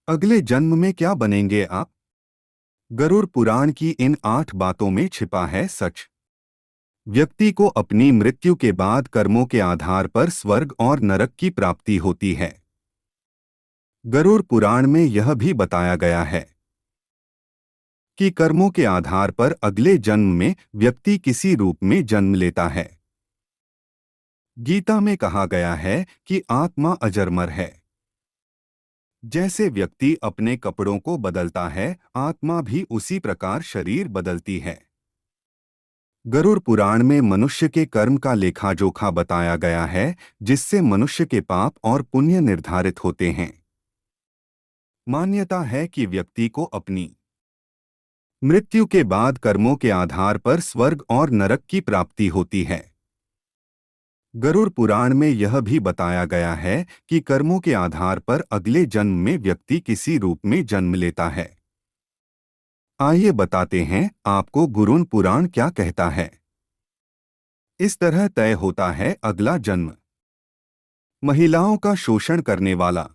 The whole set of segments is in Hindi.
अगले जन्म में क्या बनेंगे आप? गरुड़ पुराण की इन 8 बातों में छिपा है सच। व्यक्ति को अपनी मृत्यु के बाद कर्मों के आधार पर स्वर्ग और नरक की प्राप्ति होती है। गरुड़ पुराण में यह भी बताया गया है कि कर्मों के आधार पर अगले जन्म में व्यक्ति किसी रूप में जन्म लेता है। गीता में कहा गया है कि आत्मा अजरमर है। जैसे व्यक्ति अपने कपड़ों को बदलता है, आत्मा भी उसी प्रकार शरीर बदलती है। गरुड़ पुराण में मनुष्य के कर्म का लेखा जोखा बताया गया है, जिससे मनुष्य के पाप और पुण्य निर्धारित होते हैं। मान्यता है कि व्यक्ति को अपनी मृत्यु के बाद कर्मों के आधार पर स्वर्ग और नरक की प्राप्ति होती है। गरुड़ पुराण में यह भी बताया गया है कि कर्मों के आधार पर अगले जन्म में व्यक्ति किसी रूप में जन्म लेता है। आइए बताते हैं आपको गरुड़ पुराण क्या कहता है। इस तरह तय होता है अगला जन्म। महिलाओं का शोषण करने वाला।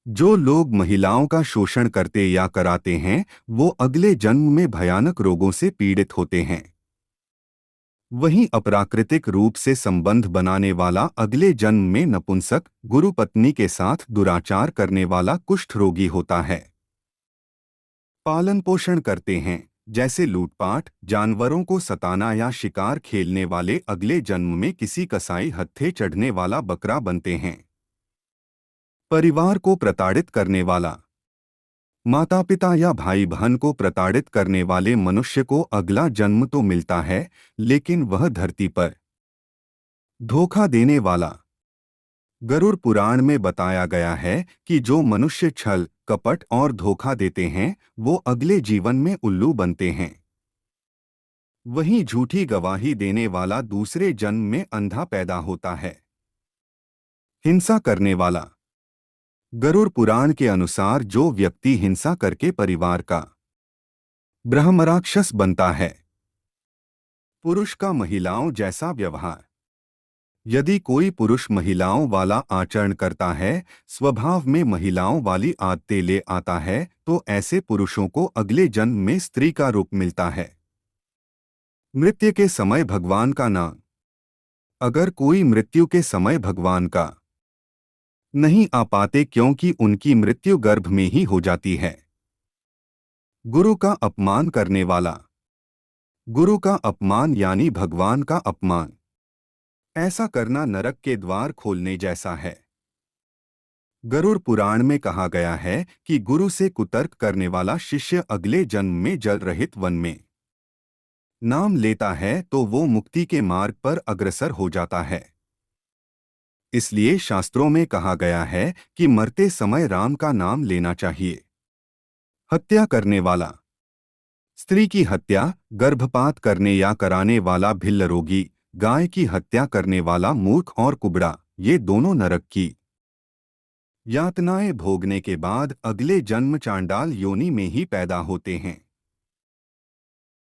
जो लोग महिलाओं का शोषण करते या कराते हैं, वो अगले जन्म में भयानक रोगों से पीड़ित होते हैं। वहीं अप्राकृतिक रूप से संबंध बनाने वाला अगले जन्म में नपुंसक, गुरु पत्नी के साथ दुराचार करने वाला कुष्ठ रोगी होता है। पालन पोषण करते हैं, जैसे लूटपाट, जानवरों को सताना या शिकार खेलने वाले अगले जन्म में किसी कसाई हत्थे चढ़ने वाला बकरा बनते हैं। परिवार को प्रताड़ित करने वाला। माता पिता या भाई बहन को प्रताड़ित करने वाले मनुष्य को अगला जन्म तो मिलता है, लेकिन वह धरती पर धोखा देने वाला। गरुड़ पुराण में बताया गया है कि जो मनुष्य छल, कपट और धोखा देते हैं, वो अगले जीवन में उल्लू बनते हैं। वहीं झूठी गवाही देने वाला दूसरे जन्म में अंधा पैदा होता है। हिंसा करने वाला। गरुड़ पुराण के अनुसार जो व्यक्ति हिंसा करके परिवार का ब्रह्मराक्षस बनता है। पुरुष का महिलाओं जैसा व्यवहार। यदि कोई पुरुष महिलाओं वाला आचरण करता है, स्वभाव में महिलाओं वाली आदतें ले आता है, तो ऐसे पुरुषों को अगले जन्म में स्त्री का रूप मिलता है। मृत्यु के समय भगवान का नाम। अगर कोई मृत्यु के समय भगवान का नहीं आ पाते क्योंकि उनकी मृत्यु गर्भ में ही हो जाती है। गुरु का अपमान करने वाला। गुरु का अपमान यानी भगवान का अपमान। ऐसा करना नरक के द्वार खोलने जैसा है। गरुड़ पुराण में कहा गया है कि गुरु से कुतर्क करने वाला शिष्य अगले जन्म में जल रहित वन में नाम लेता है तो वो मुक्ति के मार्ग पर अग्रसर हो जाता है। इसलिए शास्त्रों में कहा गया है कि मरते समय राम का नाम लेना चाहिए। हत्या करने वाला। स्त्री की हत्या, गर्भपात करने या कराने वाला भिल्ल रोगी, गाय की हत्या करने वाला मूर्ख और कुबड़ा, ये दोनों नरक की यातनाएं भोगने के बाद अगले जन्म चांडाल योनि में ही पैदा होते हैं।